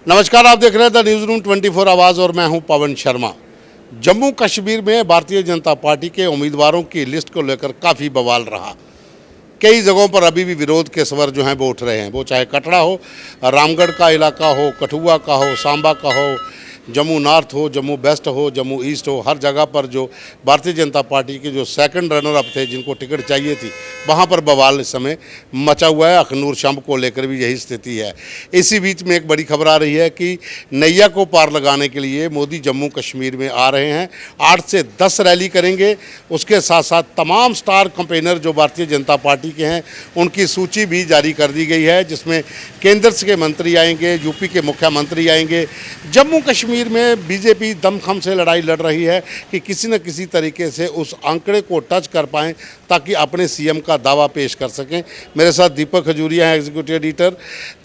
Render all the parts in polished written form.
नमस्कार, आप देख रहे हैं द न्यूज़ रूम 24 आवाज़ और मैं हूं पवन शर्मा। जम्मू कश्मीर में भारतीय जनता पार्टी के उम्मीदवारों की लिस्ट को लेकर काफ़ी बवाल रहा। कई जगहों पर अभी भी विरोध के स्वर जो हैं वो उठ रहे हैं, वो चाहे कटरा हो, रामगढ़ का इलाका हो, कठुआ का हो, सांबा का हो, जम्मू नॉर्थ हो, जम्मू वेस्ट हो, जम्मू ईस्ट हो, हर जगह पर जो भारतीय जनता पार्टी के जो सेकंड रनर अप थे, जिनको टिकट चाहिए थी, वहाँ पर बवाल इस समय मचा हुआ है। अखनूर शंभ को लेकर भी यही स्थिति है। इसी बीच में एक बड़ी खबर आ रही है कि नैया को पार लगाने के लिए मोदी जम्मू कश्मीर में आ रहे हैं। 8 से 10 रैली करेंगे। उसके साथ साथ तमाम स्टार कैंपेनर जो भारतीय जनता पार्टी के हैं उनकी सूची भी जारी कर दी गई है, जिसमें केंद्र के मंत्री आएंगे, यूपी के मुख्यमंत्री आएंगे। जम्मू कश्मीर में बीजेपी दमखम से लड़ाई लड़ रही है कि किसी न किसी तरीके से उस आंकड़े को टच कर पाएं ताकि अपने सीएम का दावा पेश कर सकें। मेरे साथ दीपक खजूरिया हैं, एग्जीक्यूटिव एडिटर।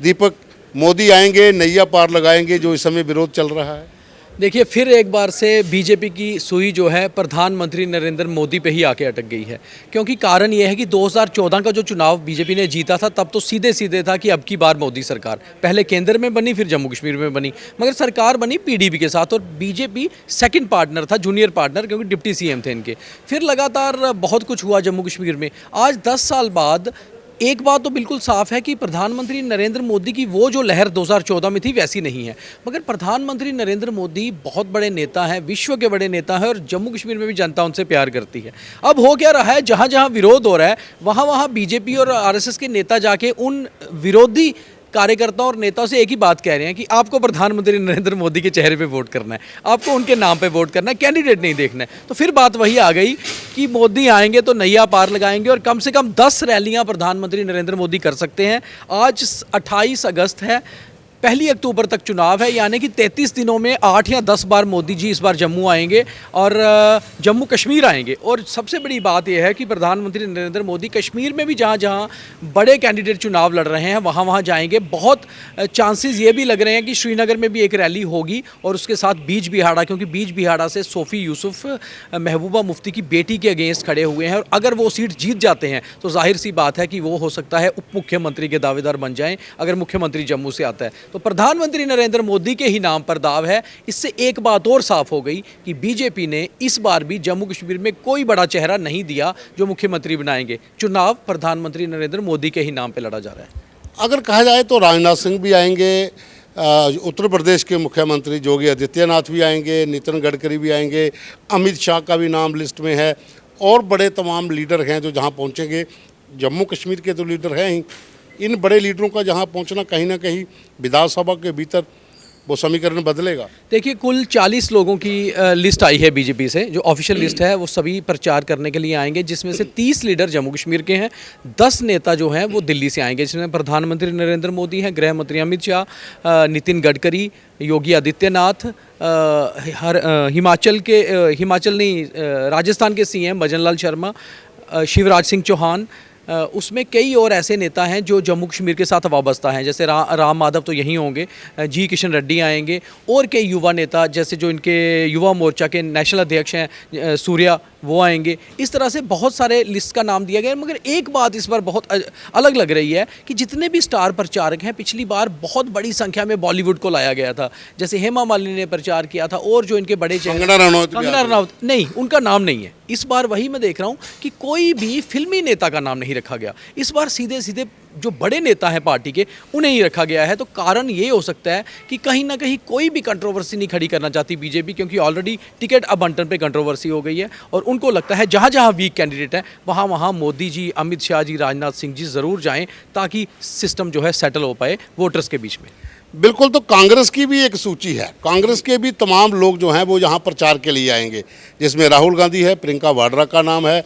दीपक, मोदी आएंगे, नैया पार लगाएंगे, जो इस समय विरोध चल रहा है? देखिए, फिर एक बार से बीजेपी की सुई जो है प्रधानमंत्री नरेंद्र मोदी पे ही आके अटक गई है। क्योंकि कारण ये है कि 2014 का जो चुनाव बीजेपी ने जीता था, तब तो सीधे सीधे था कि अब की बार मोदी सरकार पहले केंद्र में बनी, फिर जम्मू कश्मीर में बनी, मगर सरकार बनी पीडीपी के साथ और बीजेपी सेकंड पार्टनर था, जूनियर पार्टनर, क्योंकि डिप्टी सीएम थे इनके। फिर लगातार बहुत कुछ हुआ जम्मू कश्मीर में। आज 10 साल बाद एक बात तो बिल्कुल साफ है कि प्रधानमंत्री नरेंद्र मोदी की वो जो लहर 2014 में थी वैसी नहीं है। मगर प्रधानमंत्री नरेंद्र मोदी बहुत बड़े नेता हैं, विश्व के बड़े नेता हैं, और जम्मू कश्मीर में भी जनता उनसे प्यार करती है। अब हो क्या रहा है, जहाँ जहाँ विरोध हो रहा है वहाँ वहाँ बीजेपी और आरएसएस के नेता जाके उन विरोधी कार्यकर्ताओं और नेताओं से एक ही बात कह रहे हैं कि आपको प्रधानमंत्री नरेंद्र मोदी के चेहरे पे वोट करना है, आपको उनके नाम पे वोट करना है, कैंडिडेट नहीं देखना है। तो फिर बात वही आ गई कि मोदी आएंगे तो नैया पार लगाएंगे, और कम से कम 10 रैलियां प्रधानमंत्री नरेंद्र मोदी कर सकते हैं। आज 28 अगस्त है, 1 अक्टूबर तक चुनाव है, यानी कि 33 दिनों में 8 या 10 बार मोदी जी इस बार जम्मू आएंगे और जम्मू कश्मीर आएंगे। और सबसे बड़ी बात यह है कि प्रधानमंत्री नरेंद्र मोदी कश्मीर में भी जहाँ जहाँ बड़े कैंडिडेट चुनाव लड़ रहे हैं वहाँ वहाँ जाएंगे। बहुत चांसेस ये भी लग रहे हैं कि श्रीनगर में भी एक रैली होगी, और उसके साथ बीज बिहाड़ा, क्योंकि बीज बिहाड़ा से सोफ़ी यूसुफ महबूबा मुफ्ती की बेटी के अगेंस्ट खड़े हुए हैं, और अगर वो सीट जीत जाते हैं तो जाहिर सी बात है कि वो हो सकता है उप मुख्यमंत्री के दावेदार बन जाएं अगर मुख्यमंत्री जम्मू से आता है। तो प्रधानमंत्री नरेंद्र मोदी के ही नाम पर दाव है। इससे एक बात और साफ हो गई कि बीजेपी ने इस बार भी जम्मू कश्मीर में कोई बड़ा चेहरा नहीं दिया जो मुख्यमंत्री बनाएंगे। चुनाव प्रधानमंत्री नरेंद्र मोदी के ही नाम पर लड़ा जा रहा है। अगर कहा जाए तो राजनाथ सिंह भी आएंगे, उत्तर प्रदेश के मुख्यमंत्री योगी आदित्यनाथ भी आएंगे, नितिन गडकरी भी आएंगे, अमित शाह का भी नाम लिस्ट में है, और बड़े तमाम लीडर हैं जो जहां पहुंचेंगे। जम्मू कश्मीर के तो लीडर हैं ही, इन बड़े लीडरों का जहां पहुंचना कहीं ना कहीं विधानसभा के भीतर वो समीकरण बदलेगा। देखिए, कुल 40 लोगों की लिस्ट आई है बीजेपी से, जो ऑफिशियल लिस्ट है। वो सभी प्रचार करने के लिए आएंगे, जिसमें से 30 लीडर जम्मू कश्मीर के हैं, 10 नेता जो हैं वो दिल्ली से आएंगे, जिसमें प्रधानमंत्री नरेंद्र मोदी हैं, गृह मंत्री अमित शाह, नितिन गडकरी, योगी आदित्यनाथ, राजस्थान के सीएम भजन लाल शर्मा, शिवराज सिंह चौहान, उसमें कई और ऐसे नेता हैं जो जम्मू कश्मीर के साथ वाबस्ता हैं, जैसे राम माधव तो यहीं होंगे, जी किशन रेड्डी आएंगे, और कई युवा नेता जैसे जो इनके युवा मोर्चा के नेशनल अध्यक्ष हैं सूर्या, वो आएंगे। इस तरह से बहुत सारे लिस्ट का नाम दिया गया है। मगर एक बात इस बार बहुत अलग लग रही है कि जितने भी स्टार प्रचारक हैं, पिछली बार बहुत बड़ी संख्या में बॉलीवुड को लाया गया था, जैसे हेमा मालिनी ने प्रचार किया था, और जो इनके बड़े कंगना रनौत नहीं, उनका नाम नहीं है। इस बार वही मैं देख रहा हूँ कि कोई भी फिल्मी नेता का नाम नहीं रखा गया। इस बार सीधे सीधे जो बड़े नेता हैं पार्टी के, उन्हें ही रखा गया है। तो कारण ये हो सकता है कि कहीं ना कहीं कोई भी कंट्रोवर्सी नहीं खड़ी करना चाहती बीजेपी, क्योंकि ऑलरेडी टिकट आवंटन पे कंट्रोवर्सी हो गई है, और उनको लगता है जहाँ जहाँ वीक कैंडिडेट है वहाँ वहाँ मोदी जी, अमित शाह जी, राजनाथ सिंह जी ज़रूर जाएं, ताकि सिस्टम जो है सेटल हो पाए वोटर्स के बीच में। बिल्कुल। तो कांग्रेस की भी एक सूची है, कांग्रेस के भी तमाम लोग जो हैं वो यहाँ प्रचार के लिए आएंगे, जिसमें राहुल गांधी है, प्रियंका वाड्रा का नाम है,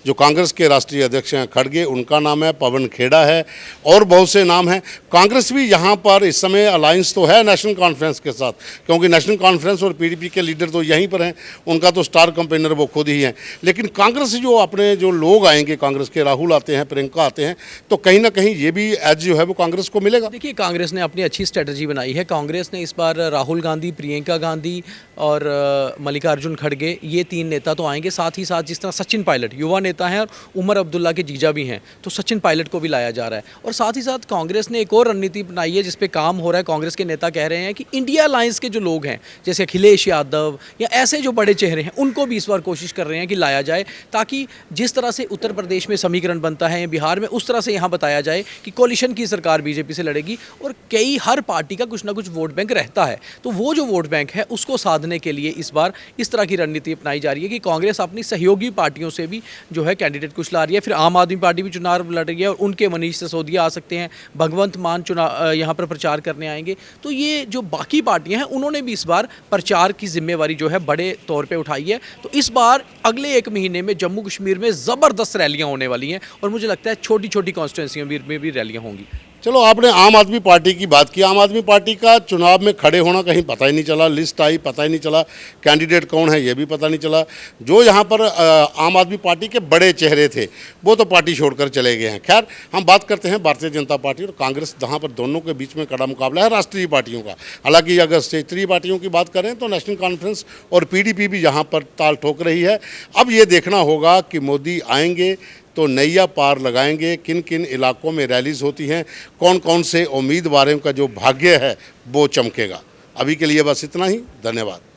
जो कांग्रेस के राष्ट्रीय अध्यक्ष हैं खड़गे, उनका नाम है, पवन खेड़ा है, और बहुत से नाम हैं। कांग्रेस भी यहाँ पर इस समय अलायंस तो है नेशनल कॉन्फ्रेंस के साथ, क्योंकि नेशनल कॉन्फ्रेंस और पीडीपी के लीडर तो यहीं पर हैं, उनका तो स्टार कैंपेनर वो खुद ही हैं। लेकिन कांग्रेस जो अपने जो लोग आएंगे, कांग्रेस के राहुल आते हैं, प्रियंका आते हैं, तो कहीं ना कहीं ये भी एज जो है वो कांग्रेस को मिलेगा। देखिए, कांग्रेस ने अपनी अच्छी स्ट्रेटजी बनाई है। कांग्रेस ने इस बार राहुल गांधी, प्रियंका गांधी और मल्लिकार्जुन खड़गे, ये 3 नेता तो आएंगे। साथ ही साथ जिस तरह सचिन पायलट युवा नेता हैं और उमर अब्दुल्ला के जीजा भी हैं, तो सचिन पायलट को भी लाया जा रहा है। और साथ ही साथ कांग्रेस ने एक और रणनीति बनाई है जिस पे काम हो रहा है। कांग्रेस के नेता कह रहे हैं कि इंडिया अलायंस के जो लोग हैं, जैसे अखिलेश यादव या ऐसे जो बड़े चेहरे हैं, उनको भी इस बार कोशिश कर रहे हैं कि लाया जाए, ताकि जिस तरह से उत्तर प्रदेश में समीकरण बनता है, बिहार में, उस तरह से यहाँ बताया जाए कि कोलिशन की सरकार बीजेपी से लड़ेगी। और हर पार्टी का कुछ ना कुछ वोट बैंक रहता है, तो वो जो वोट बैंक है उसको साधने के लिए इस बार इस तरह की रणनीति अपनाई जा रही है कि कांग्रेस अपनी सहयोगी पार्टियों से भी जो है कैंडिडेट कुछ ला रही है। फिर आम आदमी पार्टी भी चुनाव लड़ रही है और उनके मनीष सिसोदिया आ सकते हैं, भगवंत मान चुनाव यहाँ पर प्रचार करने आएंगे। तो ये जो बाकी पार्टियां हैं उन्होंने भी इस बार प्रचार की जिम्मेवारी जो है बड़े तौर पे उठाई है। तो इस बार अगले 1 महीने में जम्मू कश्मीर में ज़बरदस्त रैलियां होने वाली हैं और मुझे लगता है छोटी छोटी कॉन्स्टिट्यूंसियों में भी रैलियां होंगी। चलो, आपने आम आदमी पार्टी की बात की। आम आदमी पार्टी का चुनाव में खड़े होना कहीं पता ही नहीं चला, लिस्ट आई पता ही नहीं चला, कैंडिडेट कौन है ये भी पता नहीं चला। जो यहाँ पर आम आदमी पार्टी के बड़े चेहरे थे वो तो पार्टी छोड़कर चले गए हैं। खैर, हम बात करते हैं भारतीय जनता पार्टी और कांग्रेस, जहाँ पर दोनों के बीच में कड़ा मुकाबला है राष्ट्रीय पार्टियों का। हालांकि अगर क्षेत्रीय पार्टियों की बात करें तो नेशनल कॉन्फ्रेंस और पीडीपी भी यहाँ पर ताल ठोक रही है। अब ये देखना होगा कि मोदी आएंगे तो नैया पार लगाएंगे, किन किन इलाकों में रैलीज होती हैं, कौन कौन से उम्मीदवारों का जो भाग्य है वो चमकेगा। अभी के लिए बस इतना ही। धन्यवाद।